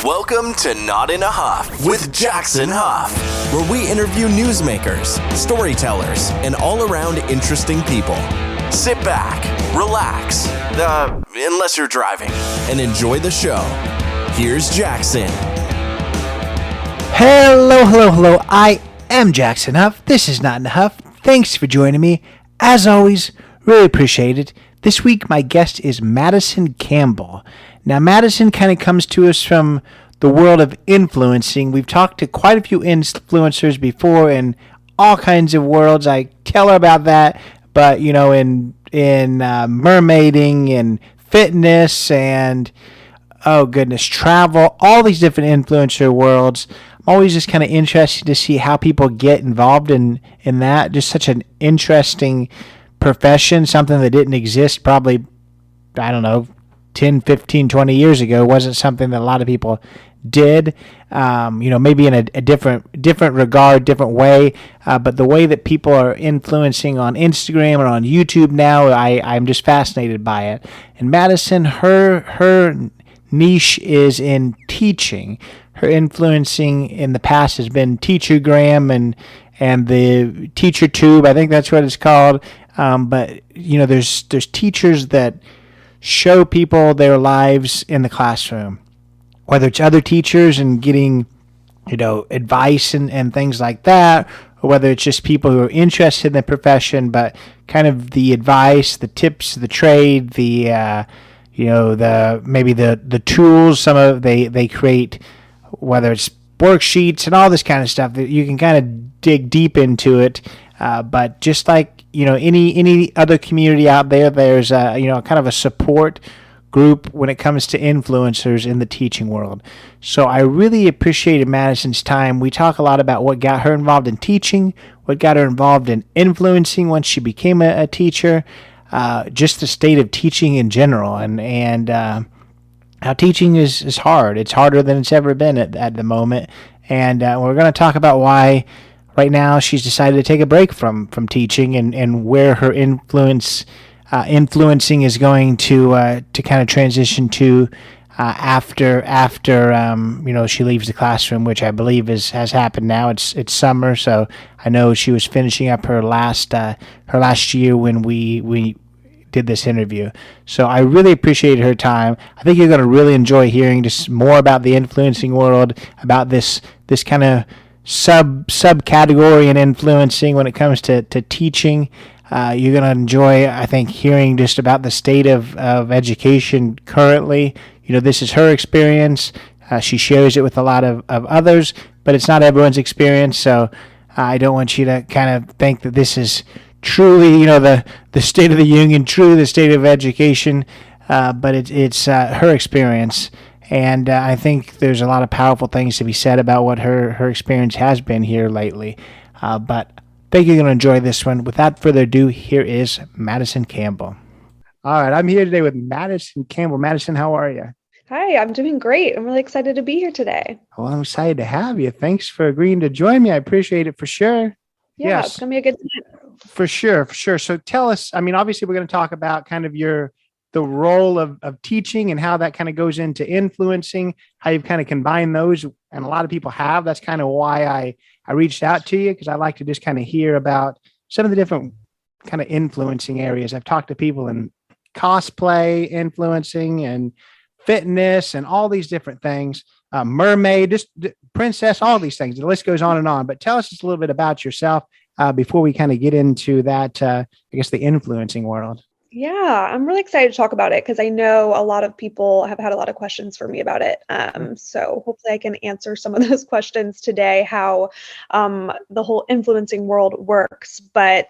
Welcome to Not in a Huff with Jackson Huff, where we interview newsmakers, storytellers, and all-around interesting people. Sit back, relax, unless you're driving, and enjoy the show. Here's Jackson. Hello. I am Jackson Huff. This is Not in a Huff. Thanks for joining me. As always, really appreciate it. This week, my guest is Madison Campbell. Now, Madison kind of comes to us from the world of influencing. We've talked to quite a few influencers before in all kinds of worlds. I tell her about that, but, you know, in mermaiding and fitness and, oh goodness, travel, all these different influencer worlds. I'm always just kind of interested to see how people get involved in that. Just such an interesting profession, something that didn't exist probably, I don't know, 10, 15, 20 years ago. It wasn't something that a lot of people did, maybe in a different regard, different way. But the way that people are influencing on Instagram or on YouTube now, I'm just fascinated by it. And Madison, her niche is in teaching. Her influencing in the past has been Teachergram and the Teacher Tube. I think that's what it's called. But you know, there's teachers that show people their lives in the classroom, whether it's other teachers and getting, you know, advice and things like that, or whether it's just people who are interested in the profession, but kind of the advice, the tips, the trade, the tools. Some of they create, whether it's worksheets and all this kind of stuff that you can kind of dig deep into it. But just like, you know, any other community out there, there's kind of a support group when it comes to influencers in the teaching world. So I really appreciated Madison's time. We talk a lot about what got her involved in teaching, what got her involved in influencing once she became a teacher, just the state of teaching in general, and how teaching is hard. It's harder than it's ever been at the moment. And we're going to talk about why right now she's decided to take a break from teaching and where her influencing is going to kind of transition to after she leaves the classroom, which I believe has happened now. It's summer, so I know she was finishing up her last year when we did this interview. So I really appreciated her time. I think you're going to really enjoy hearing just more about the influencing world, about this kind of subcategory in influencing when it comes to teaching. You're going to enjoy, I think, hearing just about the state of education currently. You know, this is her experience. She shares it with a lot of others, but it's not everyone's experience. So I don't want you to kind of think that this is truly, you know, the state of the union, truly the state of education, but it's her experience. And I think there's a lot of powerful things to be said about what her experience has been here lately. But I think you're going to enjoy this one. Without further ado, here is Madison Campbell. All right, I'm here today with Madison Campbell. Madison, how are you? Hi, I'm doing great. I'm really excited to be here today. Well, I'm excited to have you. Thanks for agreeing to join me. I appreciate it for sure. Yeah, yes. It's going to be a good time. For sure. So tell us, I mean, obviously we're going to talk about kind of the role of teaching and how that kind of goes into influencing, how you've kind of combined those. And a lot of people have. That's kind of why I reached out to you, because I like to just kind of hear about some of the different kind of influencing areas. I've talked to people in cosplay, influencing, and fitness, and all these different things. Mermaid, just princess, all these things. The list goes on and on. But tell us just a little bit about yourself before we kind of get into that, I guess, the influencing world. Yeah, I'm really excited to talk about it because I know a lot of people have had a lot of questions for me about it. So hopefully I can answer some of those questions today, how the whole influencing world works. But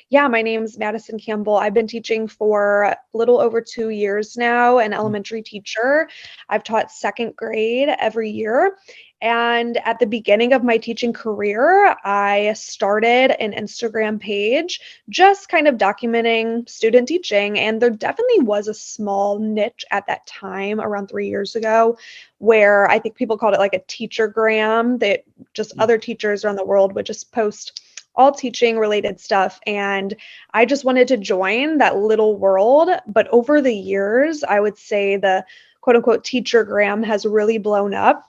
yeah, my name's Madison Campbell. I've been teaching for a little over 2 years now, an elementary teacher. I've taught second grade every year. And at the beginning of my teaching career, I started an Instagram page just kind of documenting student teaching. And there definitely was a small niche at that time, around 3 years ago, where I think people called it like a teachergram, that just other teachers around the world would just post all teaching related stuff. And I just wanted to join that little world. But over the years, I would say the quote unquote teachergram has really blown up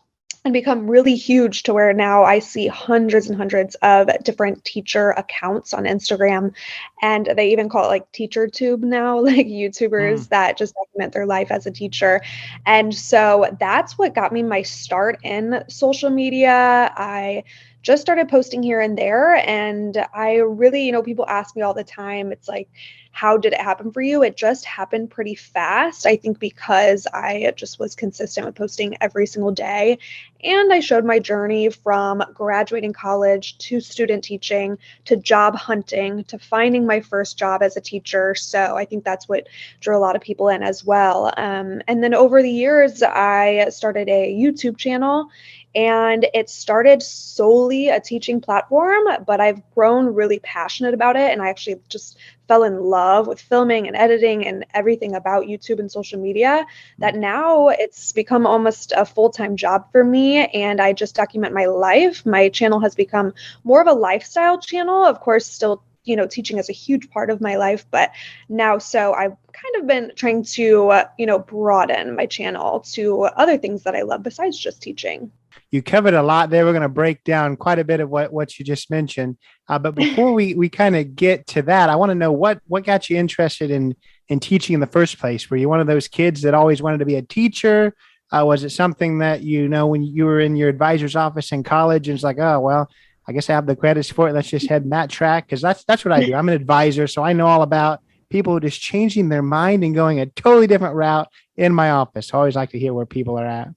and become really huge to where now I see hundreds and hundreds of different teacher accounts on Instagram. And they even call it like teacher tube now, like YouTubers that just document their life as a teacher. And so that's what got me my start in social media. I just started posting here and there. And I really, people ask me all the time, it's like, how did it happen for you? It just happened pretty fast. I think because I just was consistent with posting every single day. And I showed my journey from graduating college to student teaching to job hunting to finding my first job as a teacher. So I think that's what drew a lot of people in as well. And then over the years, I started a YouTube channel. And it started solely a teaching platform, but I've grown really passionate about it. And I actually just fell in love with filming and editing and everything about YouTube and social media that now it's become almost a full-time job for me. And I just document my life. My channel has become more of a lifestyle channel. Of course, still teaching is a huge part of my life, but now I've kind of been trying to, broaden my channel to other things that I love besides just teaching. You covered a lot there. We're going to break down quite a bit of what you just mentioned. But before we kind of get to that, I want to know what got you interested in teaching in the first place? Were you one of those kids that always wanted to be a teacher? Was it something that, when you were in your advisor's office in college and it's like, oh, well, I guess I have the credits for it. Let's just head in that track. Because that's what I do. I'm an advisor, so I know all about people just changing their mind and going a totally different route in my office. I always like to hear where people are at.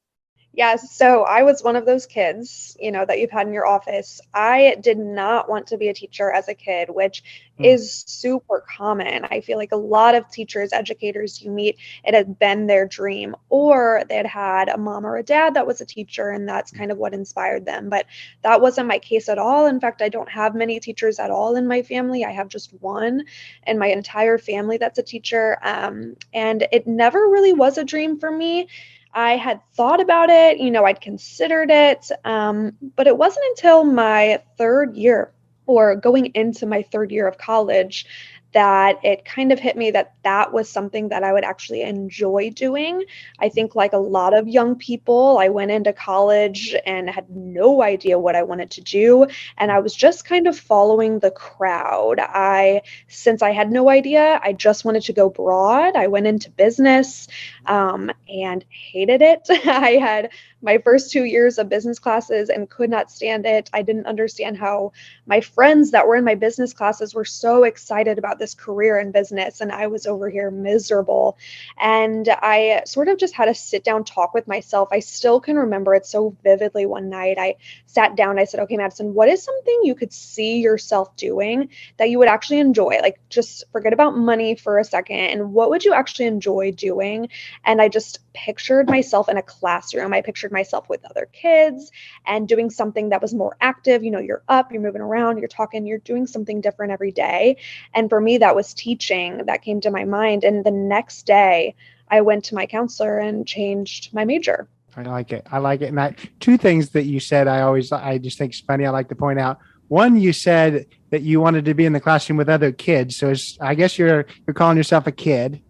Yes. So I was one of those kids, that you've had in your office. I did not want to be a teacher as a kid, which is super common. I feel like a lot of teachers, educators you meet, it had been their dream, or they had a mom or a dad that was a teacher, and that's kind of what inspired them. But that wasn't my case at all. In fact, I don't have many teachers at all in my family. I have just one in my entire family that's a teacher. And it never really was a dream for me. I had thought about it, I'd considered it, but it wasn't until my third year or going into my third year of college that it kind of hit me that that was something that I would actually enjoy doing. I think like a lot of young people, I went into college and had no idea what I wanted to do. And I was just kind of following the crowd. Since I had no idea, I just wanted to go broad. I went into business and hated it. I had my first 2 years of business classes and could not stand it. I didn't understand how my friends that were in my business classes were so excited about this career in business, and I was over here miserable. And I sort of just had a sit down talk with myself. I still can remember it so vividly. One night I sat down, I said, okay, Madison, what is something you could see yourself doing that you would actually enjoy? Like, just forget about money for a second. And what would you actually enjoy doing? And I just pictured myself in a classroom. I pictured myself with other kids and doing something that was more active. You're up, you're moving around, you're talking, you're doing something different every day. And for me, that was teaching that came to my mind. And the next day I went to my counselor and changed my major. I like it. And two things that you said, I just think it's funny. I like to point out. One, you said that you wanted to be in the classroom with other kids. So I guess you're calling yourself a kid.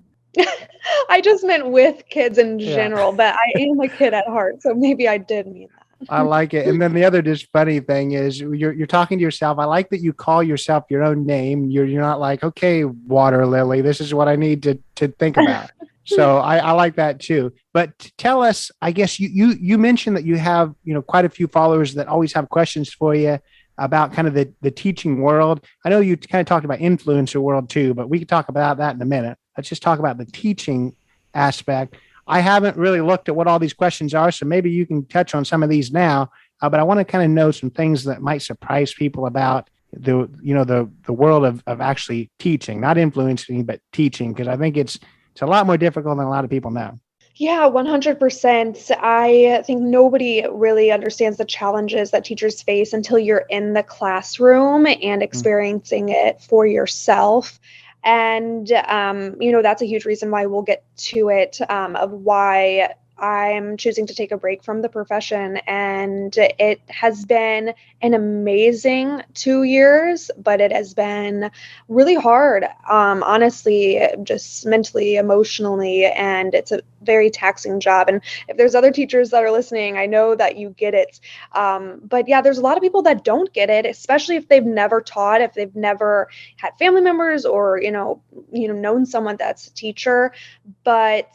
I just meant with kids in general, but I am a kid at heart. So maybe I did mean that. I like it. And then the other just funny thing is you're talking to yourself. I like that you call yourself your own name. You're not like, okay, water lily, this is what I need to think about. So I like that too. But tell us, I guess you mentioned that you have, quite a few followers that always have questions for you about kind of the teaching world. I know you kind of talked about influencer world too, but we can talk about that in a minute. Let's just talk about the teaching aspect. I haven't really looked at what all these questions are, so maybe you can touch on some of these now. But I want to kind of know some things that might surprise people about the world of actually teaching, not influencing, but teaching, because I think it's a lot more difficult than a lot of people know. Yeah, 100%. I think nobody really understands the challenges that teachers face until you're in the classroom and experiencing it for yourself. And, that's a huge reason why we'll get to it, of why I'm choosing to take a break from the profession. And it has been an amazing 2 years, but it has been really hard, honestly, just mentally, emotionally. And it's very taxing job. And if there's other teachers that are listening, I know that you get it. But yeah, there's a lot of people that don't get it, especially if they've never taught, if they've never had family members or, known someone that's a teacher. But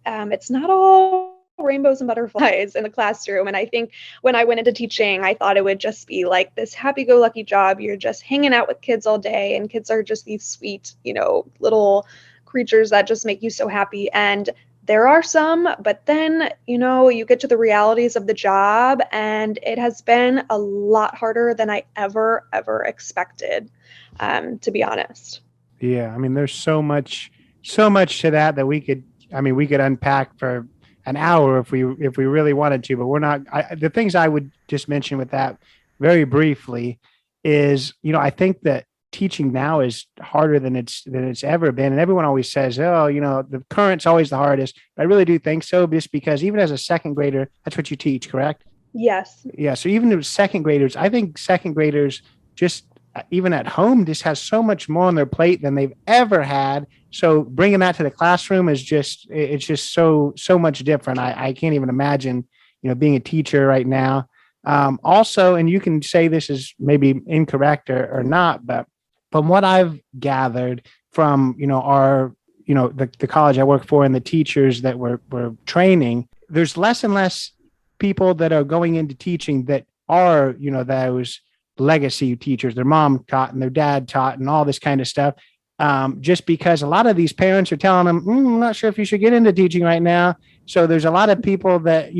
it's not all rainbows and butterflies in the classroom. And I think when I went into teaching, I thought it would just be like this happy-go-lucky job. You're just hanging out with kids all day, and kids are just these sweet, little creatures that just make you so happy. And there are some, but then, you get to the realities of the job, and it has been a lot harder than I ever expected, to be honest. Yeah. I mean, there's so much to that we could unpack for an hour if we really wanted to, but we're not. The things I would just mention with that very briefly is, I think that teaching now is harder than it's ever been. And everyone always says, oh, the current's always the hardest. But I really do think so, just because even as a second grader, that's what you teach, correct? Yes. Yeah. So even as second graders, I think second graders just even at home just has so much more on their plate than they've ever had. So bringing that to the classroom is just so much different. I can't even imagine, being a teacher right now. Also, and you can say this is maybe incorrect or not, but from what I've gathered from, the college I work for and the teachers that we're training, there's less and less people that are going into teaching that are, those legacy teachers. Their mom taught and their dad taught and all this kind of stuff. Just because a lot of these parents are telling them, I'm not sure if you should get into teaching right now. So there's a lot of people that,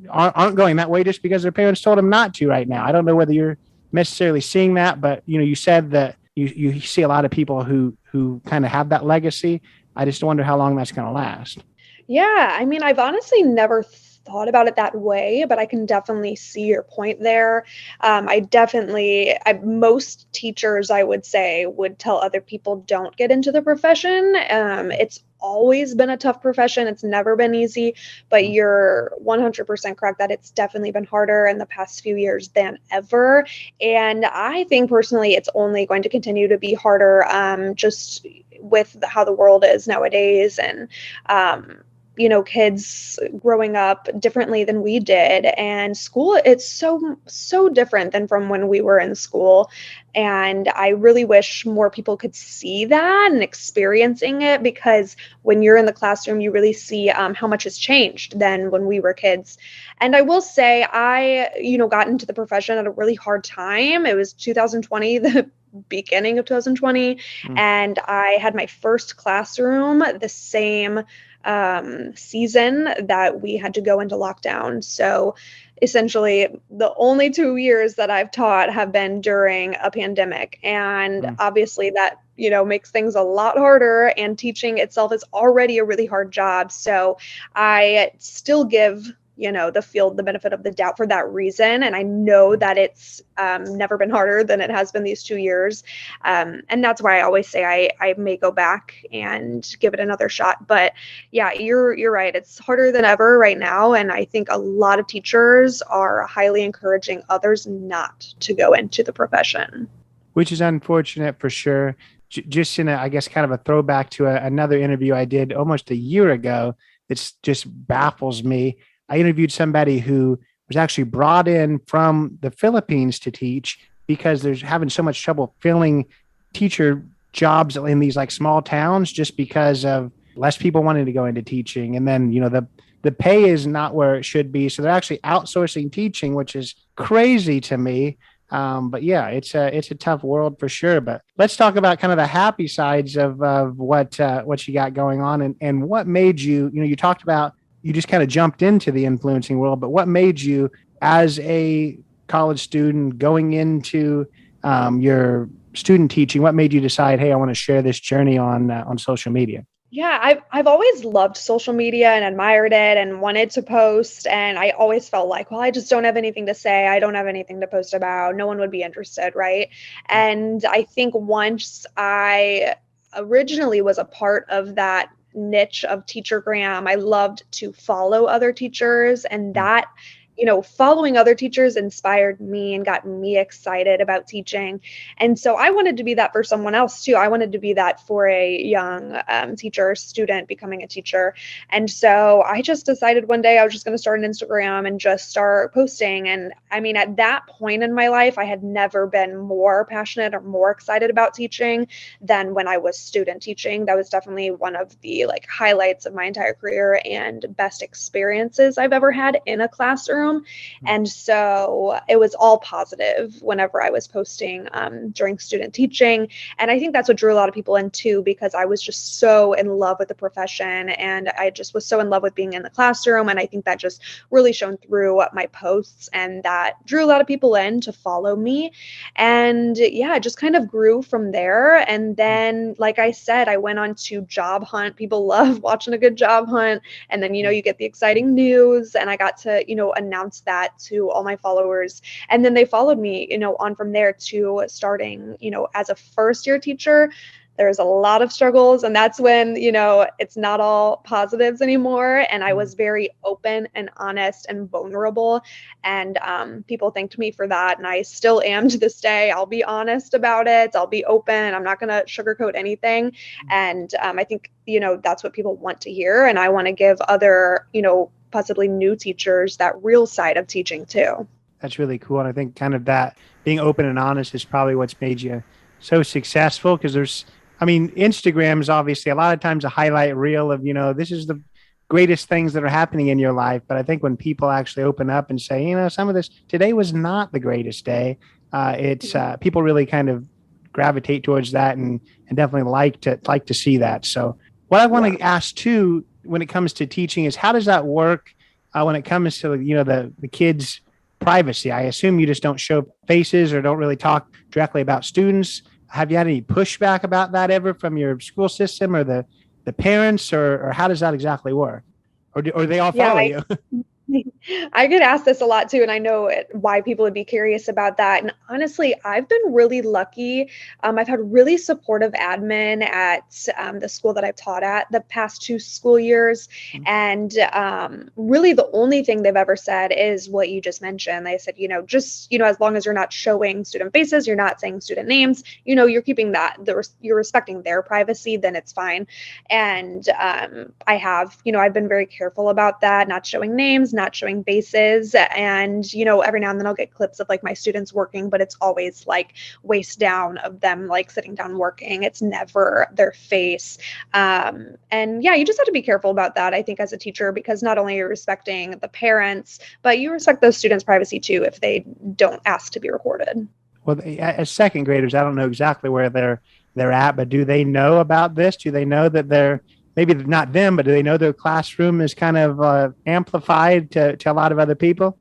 aren't going that way just because their parents told them not to right now. I don't know whether you're necessarily seeing that, but, you said that you see a lot of people who kind of have that legacy. I just wonder how long that's going to last. Yeah. I mean, I've honestly never thought about it that way, but I can definitely see your point there. Most teachers, I would say, would tell other people don't get into the profession. It's always been a tough profession. It's never been easy, but you're 100% correct that it's definitely been harder in the past few years than ever. And I think personally, it's only going to continue to be harder, just with how the world is nowadays. And, kids growing up differently than we did, and school, it's so different than from when we were in school. And I really wish more people could see that and experiencing it, because when you're in the classroom, you really see how much has changed than when we were kids. And I will say, I, got into the profession at a really hard time. It was 2020, the beginning of 2020. And I had my first classroom the same season that we had to go into lockdown. So essentially the only 2 years that I've taught have been during a pandemic. And obviously that, makes things a lot harder, and teaching itself is already a really hard job. So I still give the field the benefit of the doubt for that reason. And I know that it's never been harder than it has been these 2 years. And that's why I always say I may go back and give it another shot. But yeah, you're right. It's harder than ever right now. And I think a lot of teachers are highly encouraging others not to go into the profession. Which is unfortunate for sure. Just in I guess, kind of a throwback to another interview I did almost a year ago, it's just baffles me. I interviewed somebody who was actually brought in from the Philippines to teach because they're having so much trouble filling teacher jobs in these like small towns just because of less people wanting to go into teaching. And then, the pay is not where it should be. So they're actually outsourcing teaching, which is crazy to me. But yeah, it's a tough world for sure. But let's talk about kind of the happy sides of what you got going on, and what made you, you talked about, you just kind of jumped into the influencing world, but what made you, as a college student going into your student teaching, what made you decide, hey, I want to share this journey on social media? Yeah, I've always loved social media and admired it and wanted to post. And I always felt like, well, I just don't have anything to say. I don't have anything to post about. No one would be interested, right? And I think once I originally was a part of that niche of Teachergram, I loved to follow other teachers, and that following other teachers inspired me and got me excited about teaching. And so I wanted to be that for someone else too. I wanted to be that for a young teacher, student becoming a teacher. And so I just decided one day I was just going to start an Instagram and just start posting. And I mean, at that point in my life, I had never been more passionate or more excited about teaching than when I was student teaching. That was definitely one of the highlights of my entire career and best experiences I've ever had in a classroom. And so it was all positive whenever I was posting during student teaching. And I think that's what drew a lot of people in too, because I was just so in love with the profession and I just was so in love with being in the classroom. And I think that just really shone through my posts, and that drew a lot of people in to follow me. And yeah, it just kind of grew from there. And then, like I said, I went on to job hunt. People love watching a good job hunt. And then, you get the exciting news, and I got to, announce that to all my followers. And then they followed me, on from there to starting, as a first year teacher. There's a lot of struggles, and that's when, it's not all positives anymore. And I was very open and honest and vulnerable, and people thanked me for that. And I still am to this day. I'll be honest about it. I'll be open. I'm not going to sugarcoat anything. And I think, that's what people want to hear. And I want to give other, possibly new teachers that real side of teaching too. That's really cool. And I think kind of that being open and honest is probably what's made you so successful, because Instagram is obviously a lot of times a highlight reel of, this is the greatest things that are happening in your life. But I think when people actually open up and say, some of this today was not the greatest day, it's people really kind of gravitate towards that and definitely like to see that. So what I want to ask too, when it comes to teaching, is how does that work when it comes to, the kids' privacy? I assume you just don't show faces or don't really talk directly about students. Have you had any pushback about that ever from your school system or the parents, or how does that exactly work? Or do they all follow you? I get asked this a lot too, and I know why people would be curious about that. And honestly, I've been really lucky. I've had really supportive admin at the school that I've taught at the past 2 school years. And really the only thing they've ever said is what you just mentioned. They said, just, as long as you're not showing student faces, you're not saying student names, you're keeping you're respecting their privacy, then it's fine. And I have, I've been very careful about that, not showing names, not showing faces. And, every now and then I'll get clips of my students working, but it's always waist down of them sitting down working. It's never their face. And yeah, you just have to be careful about that, I think, as a teacher, because not only are you respecting the parents, but you respect those students' privacy too if they don't ask to be recorded. Well, as second graders, I don't know exactly where they're at, but do they know about this? Do they know that they're, maybe not them, but do they know their classroom is kind of amplified to a lot of other people?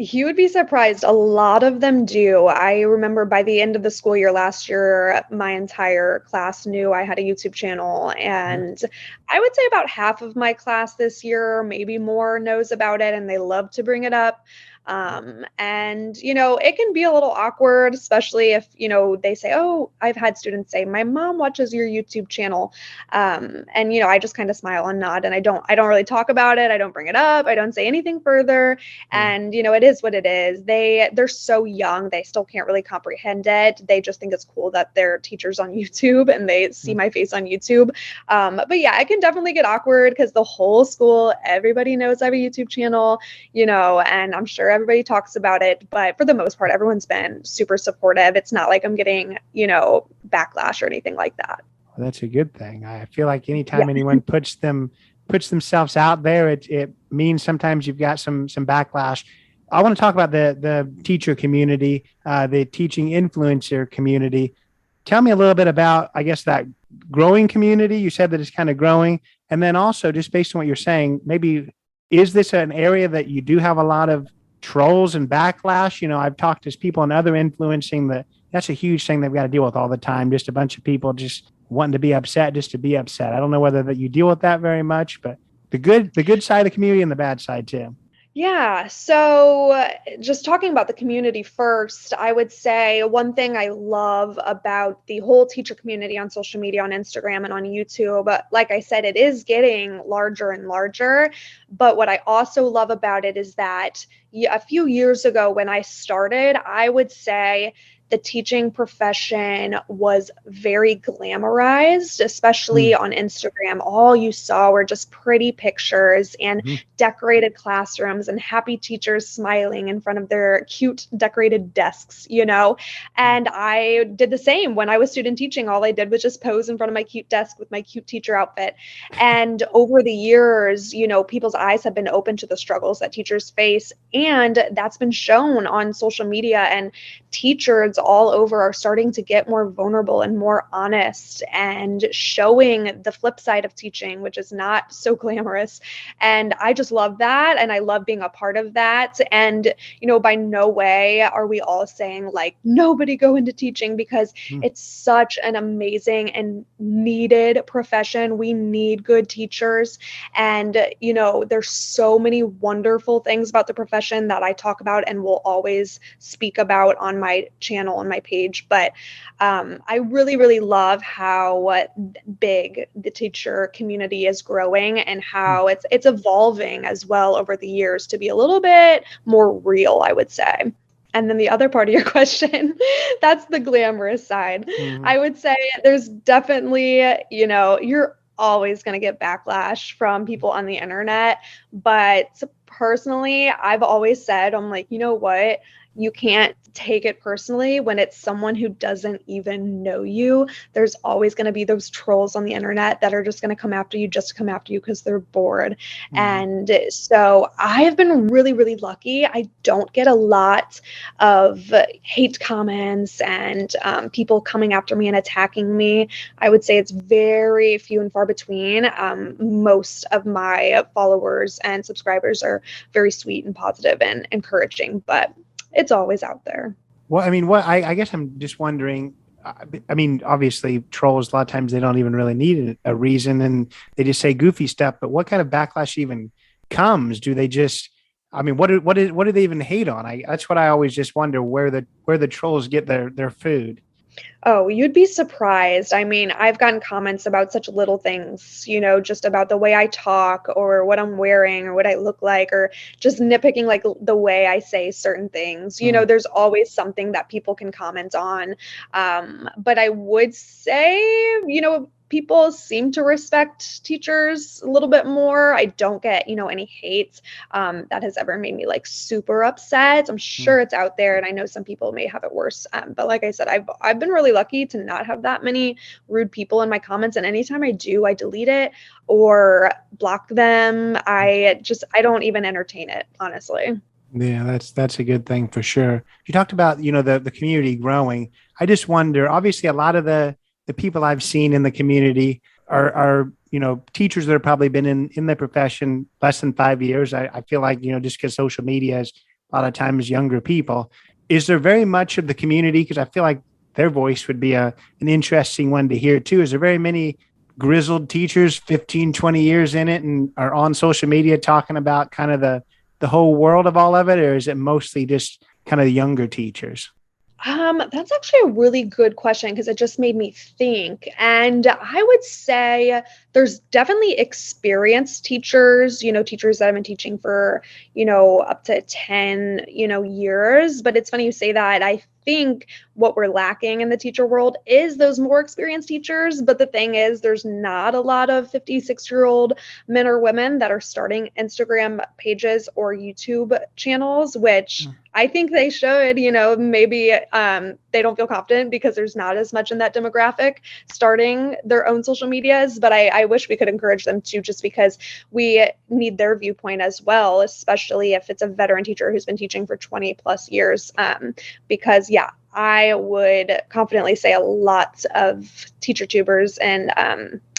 You would be surprised. A lot of them do. I remember by the end of the school year last year, my entire class knew I had a YouTube channel. And I would say about half of my class this year, maybe more, knows about it, and they love to bring it up. And, it can be a little awkward, especially if, they say, oh, I've had students say, my mom watches your YouTube channel. And, I just kind of smile and nod, and I don't really talk about it. I don't bring it up. I don't say anything further. And, it is what it is. They're so young. They still can't really comprehend it. They just think it's cool that their teacher's on YouTube and they see my face on YouTube. But yeah, it can definitely get awkward because the whole school, everybody knows I have a YouTube channel, and I'm sure everybody talks about it, but for the most part, everyone's been super supportive. It's not like I'm getting, backlash or anything like that. Well, that's a good thing. I feel like anytime anyone puts themselves out there, it means sometimes you've got some backlash. I want to talk about the teacher community, the teaching influencer community. Tell me a little bit about, I guess, that growing community. You said that it's kind of growing. And then also, just based on what you're saying, maybe is this an area that you do have a lot of trolls and backlash? I've talked to people and other influencing that's a huge thing they've got to deal with all the time. Just a bunch of people just wanting to be upset just to be upset. I don't know whether that you deal with that very much, but the good side of the community and the bad side too. Yeah. So just talking about the community first, I would say one thing I love about the whole teacher community on social media, on Instagram and on YouTube, like I said, it is getting larger and larger. But what I also love about it is that a few years ago when I started, I would say the teaching profession was very glamorized, especially on Instagram. All you saw were just pretty pictures and Mm-hmm. decorated classrooms and happy teachers smiling in front of their cute decorated desks, And I did the same when I was student teaching. All I did was just pose in front of my cute desk with my cute teacher outfit. And over the years, people's eyes have been open to the struggles that teachers face. And that's been shown on social media, and teachers all over are starting to get more vulnerable and more honest and showing the flip side of teaching, which is not so glamorous. And I just love that. And I love being a part of that. And, by no way are we all saying like, nobody go into teaching, because it's such an amazing and needed profession. We need good teachers. And, there's so many wonderful things about the profession that I talk about and will always speak about on my channel, on my page. But I really, really love how big the teacher community is growing and how it's evolving as well over the years to be a little bit more real, I would say. And then the other part of your question, that's the glamorous side. I would say there's definitely, you're always going to get backlash from people on the internet. But personally, I've always said, I'm like, you know what? You can't take it personally when it's someone who doesn't even know you. There's always going to be those trolls on the internet that are just going to come after you just to come after you because they're bored. And so I have been really, really lucky. I don't get a lot of hate comments and people coming after me and attacking me. I would say it's very few and far between. Most of my followers and subscribers are very sweet and positive and encouraging, but it's always out there. Well, I mean, I guess I'm just wondering. I mean, obviously, trolls, a lot of times they don't even really need a reason and they just say goofy stuff. But what kind of backlash even comes? Do they just, I mean, what do they even hate on? That's what I always just wonder, where the trolls get their food. Oh, you'd be surprised. I mean, I've gotten comments about such little things, just about the way I talk or what I'm wearing or what I look like, or just nitpicking like the way I say certain things. There's always something that people can comment on. But I would say, people seem to respect teachers a little bit more. I don't get, any hate that has ever made me like super upset. I'm sure it's out there, and I know some people may have it worse. But like I said, I've been really lucky to not have that many rude people in my comments. And anytime I do, I delete it or block them. I don't even entertain it, honestly. Yeah, that's a good thing for sure. You talked about, the community growing. I just wonder, obviously a lot of the people I've seen in the community are teachers that have probably been in the profession less than 5 years. I feel like, just because social media is a lot of times younger people. Is there very much of the community? Because I feel like their voice would be an interesting one to hear too. Is there very many grizzled teachers, 15, 20 years in it, and are on social media talking about kind of the whole world of all of it? Or is it mostly just kind of the younger teachers? That's actually a really good question, because it just made me think. And I would say there's definitely experienced teachers, teachers that have been teaching for, up to 10, years. But it's funny you say that. I think what we're lacking in the teacher world is those more experienced teachers. But the thing is, there's not a lot of 56-year-old men or women that are starting Instagram pages or YouTube channels, which I think they should. Maybe they don't feel confident because there's not as much in that demographic starting their own social medias. But I wish we could encourage them to, just because we need their viewpoint as well, especially if it's a veteran teacher who's been teaching for 20 plus years. Because I would confidently say a lot of teacher tubers and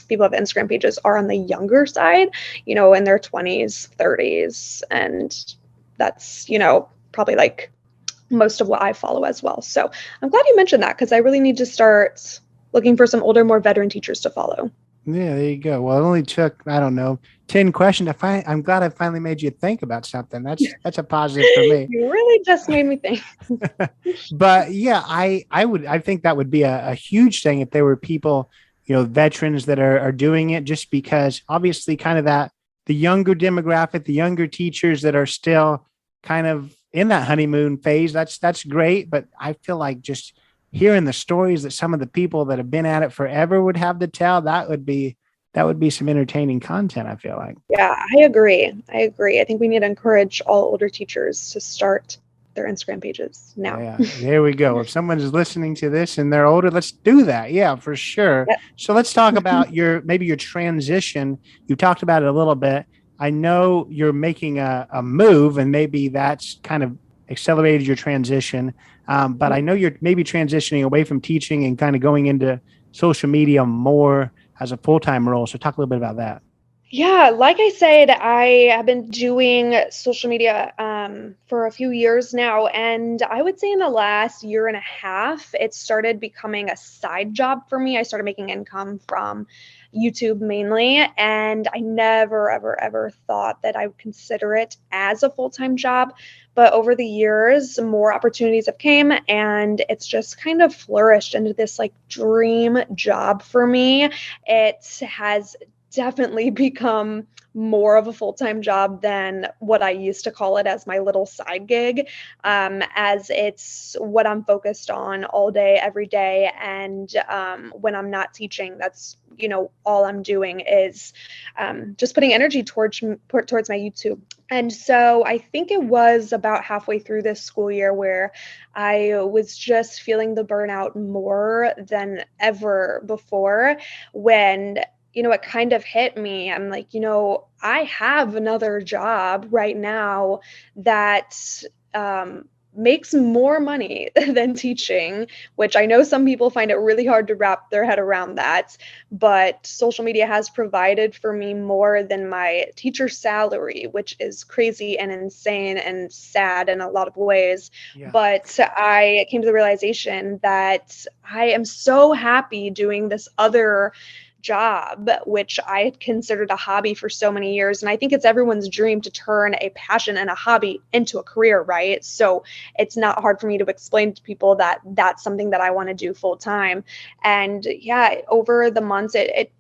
people who have Instagram pages are on the younger side, in their 20s, 30s. And that's, probably like most of what I follow as well. So I'm glad you mentioned that, because I really need to start looking for some older, more veteran teachers to follow. Yeah, there you go. Well, it only took, I don't know, 10 questions. I'm glad I finally made you think about something. That's a positive for me. You really just made me think. But yeah, I think that would be a huge thing if there were people, veterans that are doing it, just because obviously kind of that the younger demographic, the younger teachers that are still kind of in that honeymoon phase. That's great. But I feel like just hearing the stories that some of the people that have been at it forever would have to tell, that would be some entertaining content, I feel like. Yeah, I agree. I think we need to encourage all older teachers to start their Instagram pages now. Yeah, there we go. If someone is listening to this and they're older, let's do that. Yeah, for sure. Yep. So let's talk about maybe your transition. You talked about it a little bit. I know you're making a move, and maybe that's kind of accelerated your transition. But I know you're maybe transitioning away from teaching and kind of going into social media more as a full-time role. So talk a little bit about that. Yeah, like I said, I have been doing social media for a few years now, and I would say in the last year and a half, it started becoming a side job for me. I started making income from YouTube mainly, and I never, ever, ever thought that I would consider it as a full-time job. But over the years, more opportunities have came, and it's just kind of flourished into this like dream job for me. It has definitely become more of a full-time job than what I used to call it as my little side gig, as it's what I'm focused on all day, every day. And when I'm not teaching, that's, all I'm doing is just putting energy towards my YouTube. And so I think it was about halfway through this school year where I was just feeling the burnout more than ever before, when it kind of hit me. I'm like, I have another job right now that makes more money than teaching, which I know some people find it really hard to wrap their head around that. But social media has provided for me more than my teacher salary, which is crazy and insane and sad in a lot of ways. Yeah. But I came to the realization that I am so happy doing this other job, which I had considered a hobby for so many years. And I think it's everyone's dream to turn a passion and a hobby into a career, right? So it's not hard for me to explain to people that that's something that I want to do full time. And yeah, over the months, it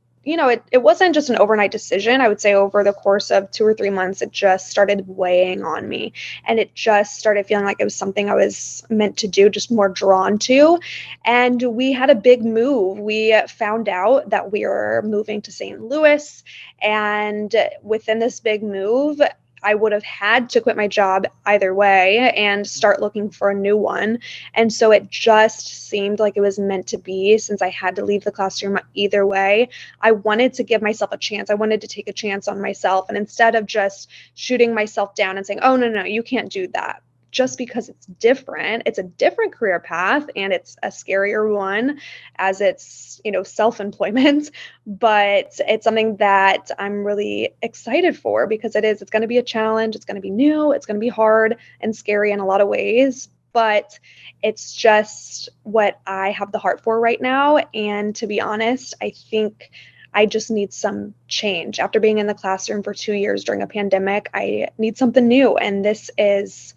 wasn't just an overnight decision. I would say over the course of 2 or 3 months, it just started weighing on me, and it just started feeling like it was something I was meant to do, just more drawn to. And we had a big move. We found out that we were moving to St. Louis, and within this big move, I would have had to quit my job either way and start looking for a new one. And so it just seemed like it was meant to be, since I had to leave the classroom either way. I wanted to give myself a chance. I wanted to take a chance on myself. And instead of just shooting myself down and saying, oh, no, you can't do that, just because it's a different career path, and it's a scarier one, as it's, self-employment, but it's something that I'm really excited for, because it's going to be a challenge. It's going to be new. It's going to be hard and scary in a lot of ways, but it's just what I have the heart for right now. And to be honest, I think I just need some change. After being in the classroom for 2 years during a pandemic, I need something new. And this is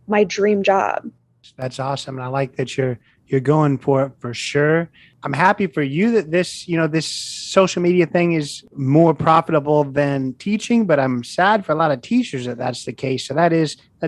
my dream job. That's awesome. And I like that you're going for it for sure. I'm happy for you that this social media thing is more profitable than teaching, but I'm sad for a lot of teachers that that's the case. So that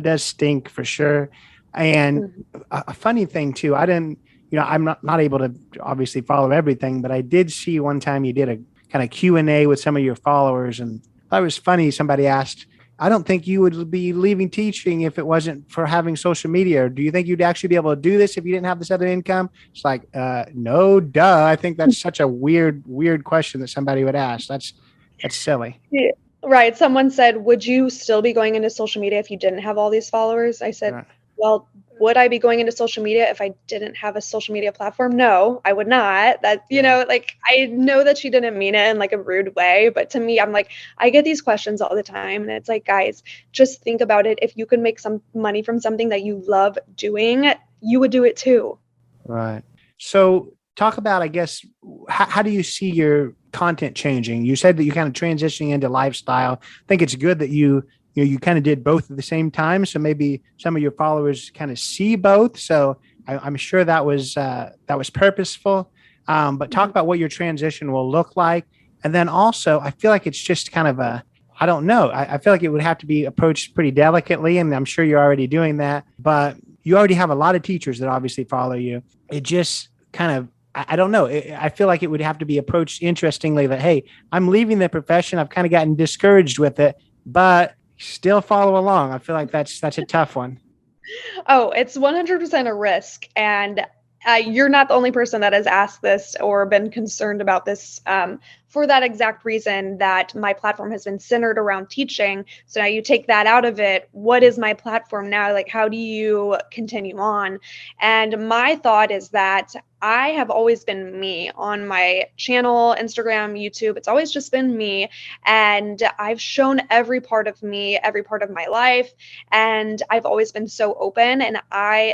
does stink for sure. And a funny thing too, I'm not able to obviously follow everything, but I did see one time you did a kind of Q&A with some of your followers, and that was funny. Somebody asked, I don't think you would be leaving teaching if it wasn't for having social media. Or do you think you'd actually be able to do this if you didn't have this other income? It's like, no, duh. I think that's such a weird question that somebody would ask. That's silly. Yeah, right. Someone said, would you still be going into social media if you didn't have all these followers? I said, well, would I be going into social media if I didn't have a social media platform? No, I would not. That, I know that she didn't mean it in like a rude way, but to me, I'm like, I get these questions all the time, and it's like, guys, just think about it. If you could make some money from something that you love doing, you would do it too. Right. So talk about, I guess, how do you see your content changing? You said that you're kind of transitioning into lifestyle. I think it's good that you kind of did both at the same time. So maybe some of your followers kind of see both. So I'm sure that was purposeful. But talk about what your transition will look like. And then also, I feel like it's just kind of I don't know. I feel like it would have to be approached pretty delicately, and I'm sure you're already doing that. But you already have a lot of teachers that obviously follow you. It just kind of, I don't know. I feel like it would have to be approached interestingly that, hey, I'm leaving the profession. I've kind of gotten discouraged with it, but still follow along. I feel like that's a tough one. Oh, it's 100% a risk. And you're not the only person that has asked this or been concerned about this, for that exact reason, that my platform has been centered around teaching. So now you take that out of it. What is my platform now? Like, how do you continue on? And my thought is that I have always been me on my channel, Instagram, YouTube. It's always just been me. And I've shown every part of me, every part of my life. And I've always been so open. And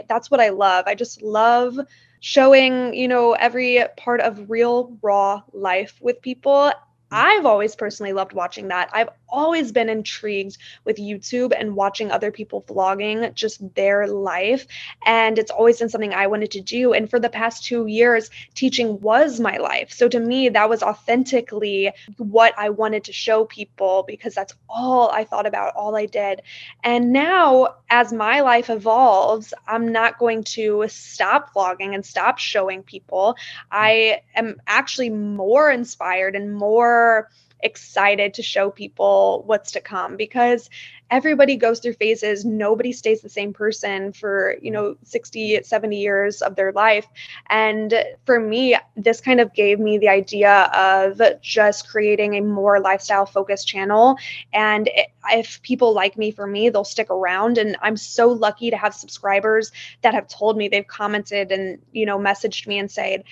that's what I love. I just love showing, every part of real, raw life with people. I've always personally loved watching that. I've always been intrigued with YouTube and watching other people vlogging just their life. And it's always been something I wanted to do. And for the past 2 years, teaching was my life. So to me, that was authentically what I wanted to show people, because that's all I thought about, all I did. And now, as my life evolves, I'm not going to stop vlogging and stop showing people. I am actually more inspired and more excited to show people what's to come, because everybody goes through phases. Nobody stays the same person for 60, 70 years of their life. And for me, this kind of gave me the idea of just creating a more lifestyle focused channel. And if people like me, for me, they'll stick around. And I'm so lucky to have subscribers that have told me, they've commented and messaged me and said,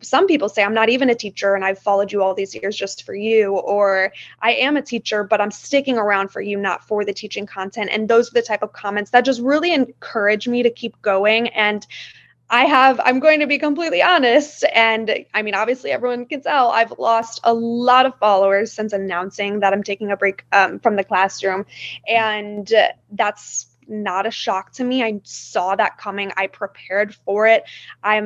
some people say, I'm not even a teacher and I've followed you all these years just for you, or I am a teacher, but I'm sticking around for you, not for the teaching content. And those are the type of comments that just really encourage me to keep going. And I'm going to be completely honest. And I mean, obviously everyone can tell I've lost a lot of followers since announcing that I'm taking a break from the classroom. And that's not a shock to me. I saw that coming. I prepared for it. I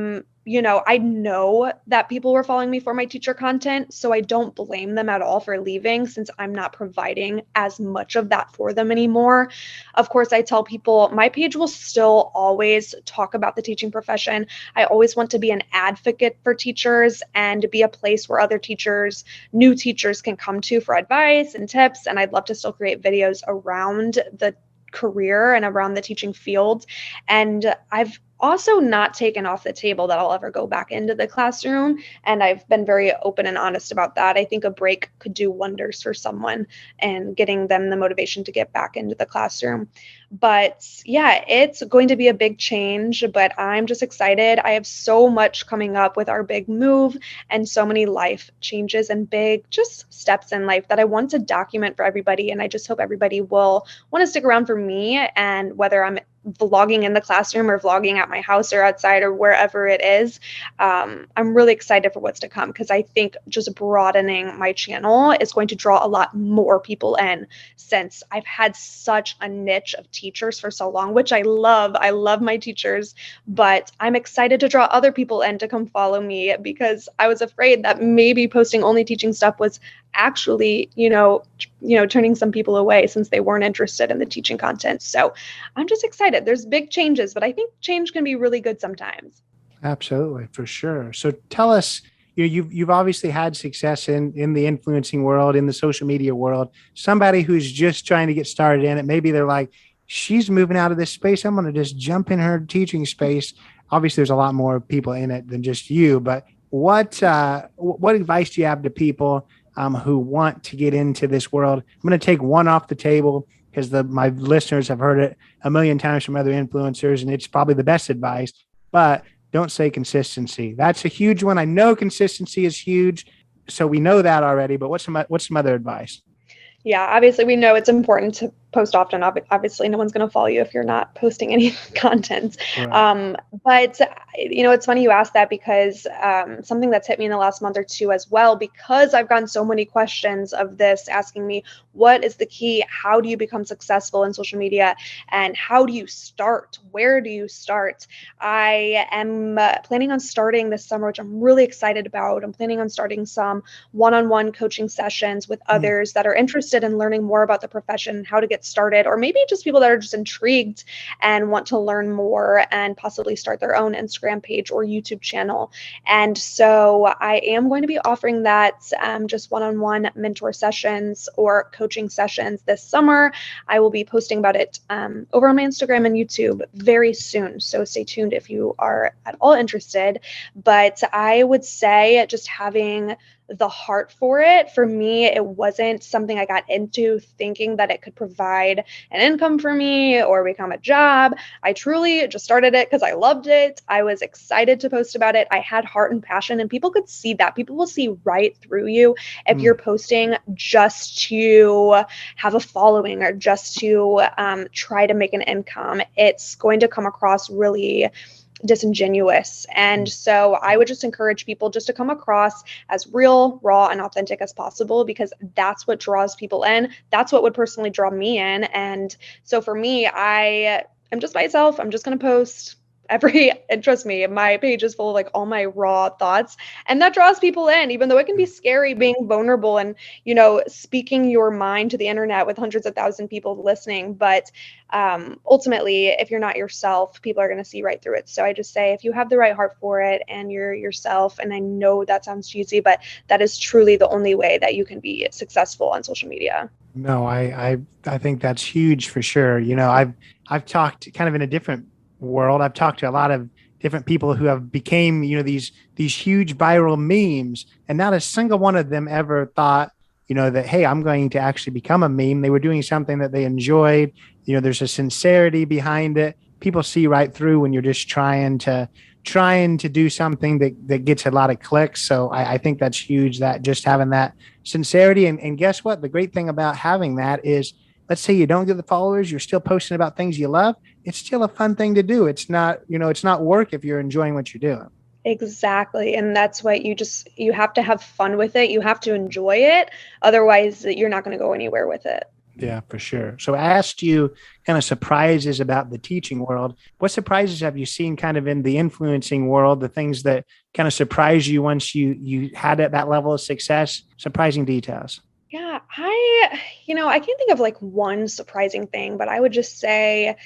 know that people were following me for my teacher content, so I don't blame them at all for leaving, since I'm not providing as much of that for them anymore. Of course, I tell people my page will still always talk about the teaching profession. I always want to be an advocate for teachers and be a place where other teachers, new teachers, can come to for advice and tips. And I'd love to still create videos around the career and around the teaching field. And I've also not taken off the table that I'll ever go back into the classroom. And I've been very open and honest about that. I think a break could do wonders for someone and getting them the motivation to get back into the classroom. But yeah, it's going to be a big change, but I'm just excited. I have so much coming up with our big move and so many life changes and big just steps in life that I want to document for everybody. And I just hope everybody will want to stick around for me, and whether I'm vlogging in the classroom or vlogging at my house or outside or wherever it is, I'm really excited for what's to come, because I think just broadening my channel is going to draw a lot more people in, since I've had such a niche of teachers for so long, which I love. I love my teachers, but I'm excited to draw other people in to come follow me, because I was afraid that maybe posting only teaching stuff was actually, turning some people away, since they weren't interested in the teaching content. So I'm just excited. There's big changes, but I think change can be really good sometimes. Absolutely, for sure. So tell us, you've obviously had success in the influencing world, in the social media world. Somebody who's just trying to get started in it, maybe they're like, she's moving out of this space, I'm going to just jump in her teaching space. Obviously, there's a lot more people in it than just you, but what advice do you have to people who want to get into this world? I'm going to take one off the table, because my listeners have heard it a million times from other influencers, and it's probably the best advice, but don't say consistency. That's a huge one. I know consistency is huge, so we know that already, but what's some other advice? Yeah, obviously we know it's important to post often. Obviously no one's going to follow you if you're not posting any content. Right. But it's funny you asked that, because something that's hit me in the last month or two as well, because I've gotten so many questions of this asking me, What is the key? How do you become successful in social media? And how do you start? Where do you start? I am planning on starting this summer, which I'm really excited about. I'm planning on starting some one-on-one coaching sessions with others that are interested in learning more about the profession and how to get started, or maybe just people that are just intrigued and want to learn more and possibly start their own Instagram page or YouTube channel. And so I am going to be offering that just one-on-one mentor sessions or coaching sessions this summer. I will be posting about it over on my Instagram and YouTube very soon. So stay tuned if you are at all interested. But I would say just having the heart for it. For me, it wasn't something I got into thinking that it could provide an income for me or become a job. I truly just started it because I loved it. I was excited to post about it. I had heart and passion, and people could see that. People will see right through you if you're posting just to have a following or just to try to make an income. It's going to come across really disingenuous. And so I would just encourage people just to come across as real, raw, and authentic as possible, because that's what draws people in. That's what would personally draw me in. And so for me, I am just myself. I'm just going to post and trust me, my page is full of like all my raw thoughts, and that draws people in, even though it can be scary being vulnerable and, speaking your mind to the internet with hundreds of thousands of people listening. But ultimately, if you're not yourself, people are going to see right through it. So I just say, if you have the right heart for it and you're yourself, and I know that sounds cheesy, but that is truly the only way that you can be successful on social media. No, I think that's huge for sure. I've talked kind of in a different world. I've talked to a lot of different people who have became, these huge viral memes, and not a single one of them ever thought, that, hey, I'm going to actually become a meme. They were doing something that they enjoyed. There's a sincerity behind it. People see right through when you're just trying to do something that gets a lot of clicks. So I think that's huge, that just having that sincerity. And guess what? The great thing about having that is, let's say you don't get the followers, you're still posting about things you love. It's still a fun thing to do. It's not, it's not work if you're enjoying what you're doing. Exactly. And that's what you have to have fun with it. You have to enjoy it. Otherwise, you're not going to go anywhere with it. Yeah, for sure. So I asked you kind of surprises about the teaching world. What surprises have you seen kind of in the influencing world, the things that kind of surprised you once you had that level of success, surprising details? Yeah, I can't think of like one surprising thing, but I would just say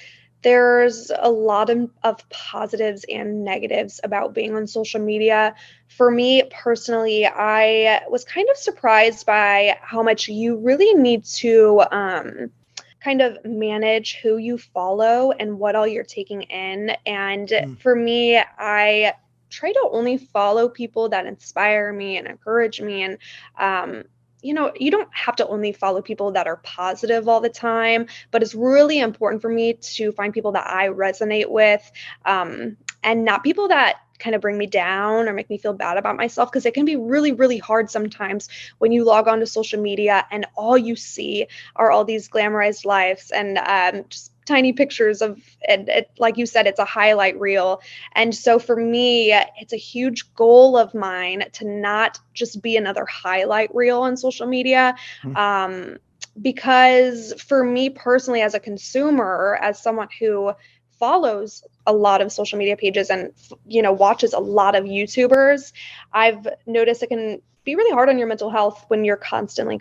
there's a lot of positives and negatives about being on social media. For me personally, I was kind of surprised by how much you really need to kind of manage who you follow and what all you're taking in. And for me, I try to only follow people that inspire me and encourage me. And you don't have to only follow people that are positive all the time, but it's really important for me to find people that I resonate with, and not people that kind of bring me down or make me feel bad about myself, because it can be really, really hard sometimes when you log on to social media and all you see are all these glamorized lives and just tiny pictures of it. Like you said, it's a highlight reel. And so for me, it's a huge goal of mine to not just be another highlight reel on social media. Because for me personally, as a consumer, as someone who follows a lot of social media pages and watches a lot of YouTubers, I've noticed it can be really hard on your mental health when you're constantly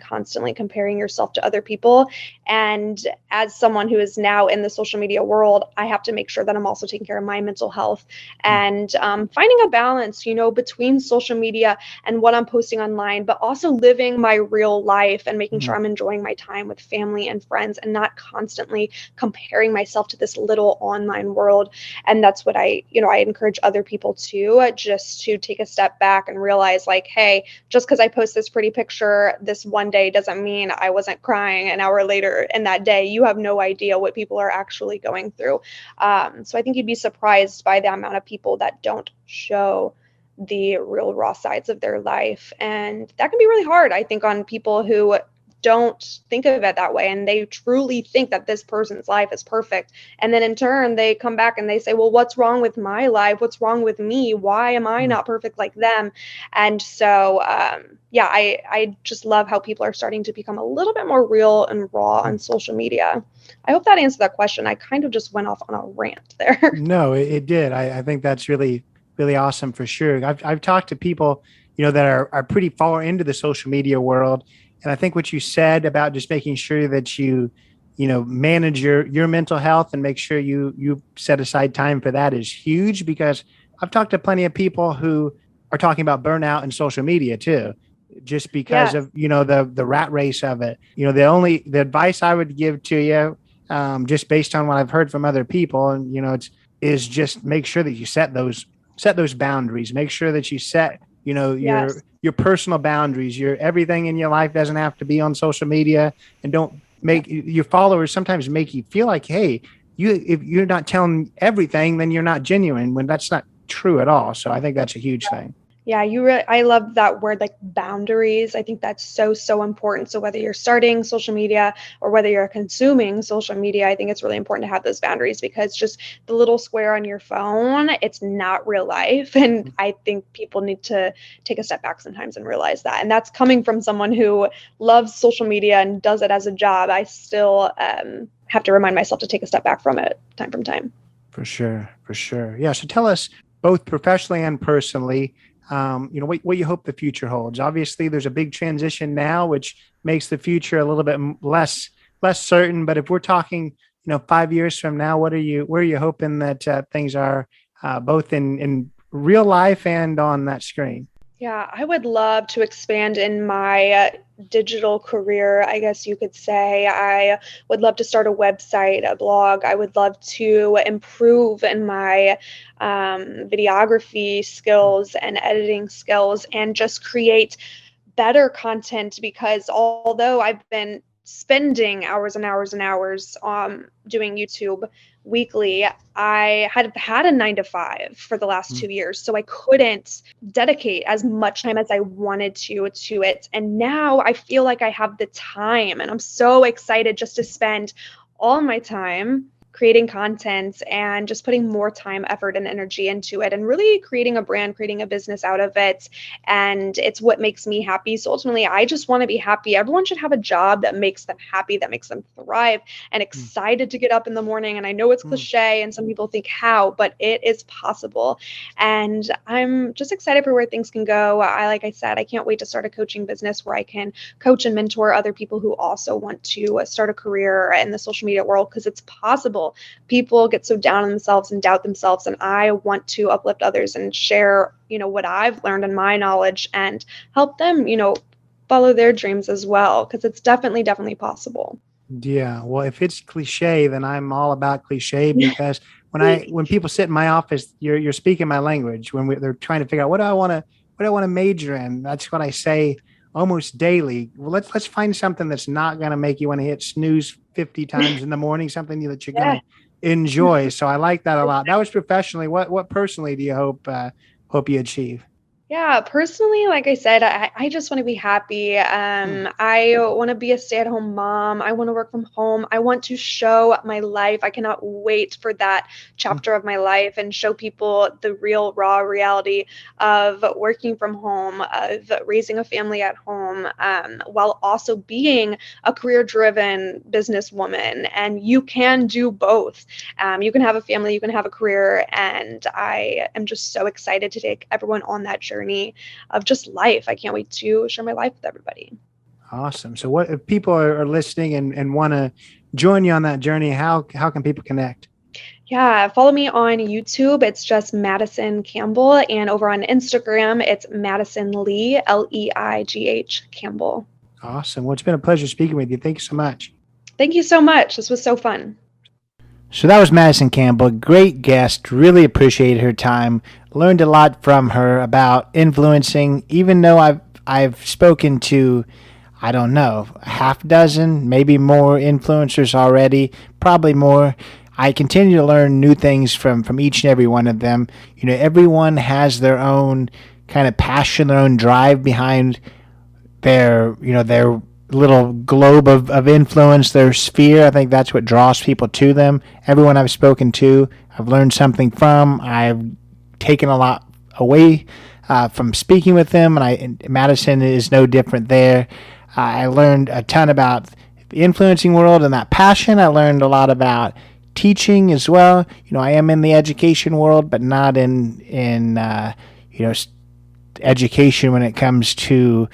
comparing yourself to other people. And as someone who is now in the social media world, I have to make sure that I'm also taking care of my mental health and finding a balance, between social media and what I'm posting online, but also living my real life and making sure I'm enjoying my time with family and friends and not constantly comparing myself to this little online world. And that's what I encourage other people to, just to take a step back and realize, like, hey, just because I post this pretty picture this one day doesn't mean I wasn't crying an hour later in that day. You have no idea what people are actually going through. So I think you'd be surprised by the amount of people that don't show the real raw sides of their life. And that can be really hard, I think, on people who don't think of it that way. And they truly think that this person's life is perfect. And then in turn, they come back and they say, well, what's wrong with my life? What's wrong with me? Why am I not perfect like them? And so, I just love how people are starting to become a little bit more real and raw on social media. I hope that answered that question. I kind of just went off on a rant there. No, it did. I think that's really, really awesome for sure. I've talked to people, that are pretty far into the social media world. And I think what you said about just making sure that you manage your mental health and make sure you set aside time for that is huge, because I've talked to plenty of people who are talking about burnout in social media too, just because of, the rat race of it. The advice I would give to you, just based on what I've heard from other people, and, is just make sure that you set those boundaries, make sure that you set, your personal boundaries. Your everything in your life doesn't have to be on social media, and don't make your followers sometimes make you feel like, hey, if you're not telling everything, then you're not genuine, when that's not true at all. So I think that's a huge thing. Yeah, I love that word, like boundaries. I think that's so important. So whether you're starting social media or whether you're consuming social media, I think it's really important to have those boundaries, because just the little square on your phone, it's not real life. And I think people need to take a step back sometimes and realize that. And that's coming from someone who loves social media and does it as a job. I still have to remind myself to take a step back from it time from time. For sure. Yeah. So tell us, both professionally and personally, what you hope the future holds. Obviously, there's a big transition now, which makes the future a little bit less certain. But if we're talking, 5 years from now, where are you hoping that things are, both in real life and on that screen? Yeah, I would love to expand in my digital career, I guess you could say. I would love to start a website, a blog. I would love to improve in my videography skills and editing skills, and just create better content, because although I've been spending hours and hours and hours doing YouTube weekly, I had a 9 to 5 for the last 2 years. So I couldn't dedicate as much time as I wanted to it. And now I feel like I have the time, and I'm so excited just to spend all my time creating content and just putting more time, effort, and energy into it, and really creating a brand, creating a business out of it. And it's what makes me happy. So ultimately, I just want to be happy. Everyone should have a job that makes them happy, that makes them thrive and excited to get up in the morning. And I know it's cliche and some people think how, but it is possible. And I'm just excited for where things can go. Like I said, I can't wait to start a coaching business where I can coach and mentor other people who also want to start a career in the social media world, because it's possible. People get so down on themselves and doubt themselves, and I want to uplift others and share, what I've learned and my knowledge, and help them, follow their dreams as well, because it's definitely possible. Yeah, well, if it's cliche, then I'm all about cliche, because when people sit in my office, you're speaking my language. When they're trying to figure out what do I want to major in, that's what I say almost daily. Well, let's find something that's not going to make you want to hit snooze 50 times in the morning, something that you're going to enjoy. So I like that a lot. That was professionally. What personally do you hope you achieve? Yeah, personally, like I said, I just want to be happy. I want to be a stay-at-home mom. I want to work from home. I want to show my life. I cannot wait for that chapter of my life and show people the real, raw reality of working from home, of raising a family at home, while also being a career-driven businesswoman. And you can do both. You can have a family, you can have a career, and I am just so excited to take everyone on that journey of just life. I can't wait to share my life with everybody. Awesome. So what if people are listening and want to join you on that journey, how can people connect? Yeah, follow me on YouTube. It's just Madison Campbell. And over on Instagram, it's Madison Lee, Leigh Campbell. Awesome. Well, it's been a pleasure speaking with you. Thank you so much. Thank you so much. This was so fun. So that was Madison Campbell, great guest. Really appreciated her time. Learned a lot from her about influencing, even though I've spoken to, I don't know, a half dozen, maybe more influencers already, probably more. I continue to learn new things from each and every one of them. Everyone has their own kind of passion, their own drive behind their little globe of influence, their sphere. I think that's what draws people to them. Everyone I've spoken to, I've learned something from. I've taken a lot away from speaking with them, and Madison is no different there. I learned a ton about the influencing world and that passion. I learned a lot about teaching as well. I am in the education world, but not in education when it comes to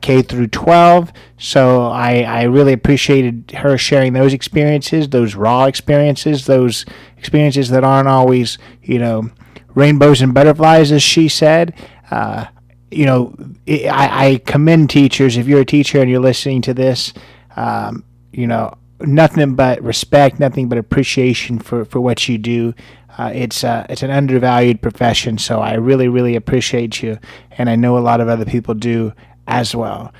K through 12. So I really appreciated her sharing those experiences, those raw experiences, those experiences that aren't always, rainbows and butterflies, as she said. I commend teachers. If you're a teacher and you're listening to this, nothing but respect, nothing but appreciation for what you do. It's an undervalued profession, so I really, really appreciate you, and I know a lot of other people do as well.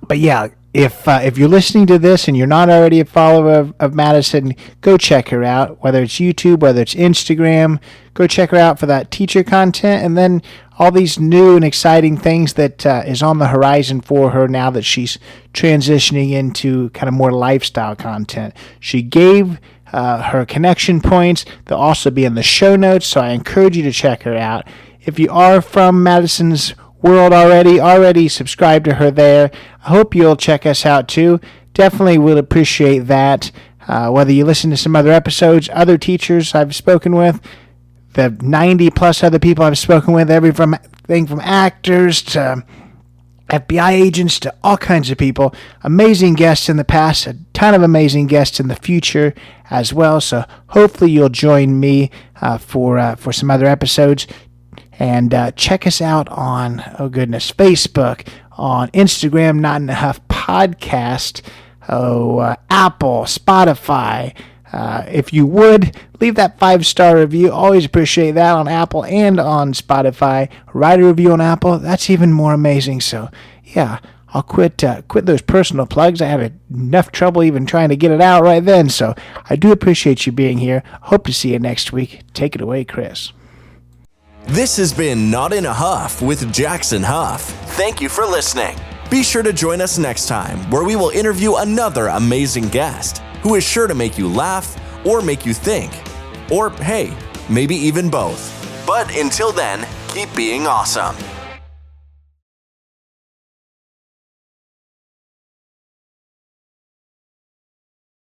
But yeah, if you're listening to this and you're not already a follower of Madison, go check her out, whether it's YouTube, whether it's Instagram. Go check her out for that teacher content, and then all these new and exciting things that is on the horizon for her now that she's transitioning into kind of more lifestyle content. She gave her connection points. They'll also be in the show notes, so I encourage you to check her out. If you are from Madison's world already subscribe to her there. I hope you'll check us out too. Definitely would appreciate that. Whether you listen to some other episodes, other teachers I've spoken with, the 90 plus other people I've spoken with, everything from actors to FBI agents to all kinds of people. Amazing guests in the past, a ton of amazing guests in the future as well. So hopefully you'll join me for some other episodes. And check us out on, Facebook, on Instagram, Not in a Huff Podcast, Apple, Spotify. If you would, leave that 5-star review. Always appreciate that on Apple and on Spotify. Write a review on Apple. That's even more amazing. So, yeah, I'll quit those personal plugs. I had enough trouble even trying to get it out right then. So I do appreciate you being here. Hope to see you next week. Take it away, Chris. This has been Not in a Huff with Jackson Huff. Thank you for listening. Be sure to join us next time, where we will interview another amazing guest who is sure to make you laugh or make you think. Or, hey, maybe even both. But until then, keep being awesome.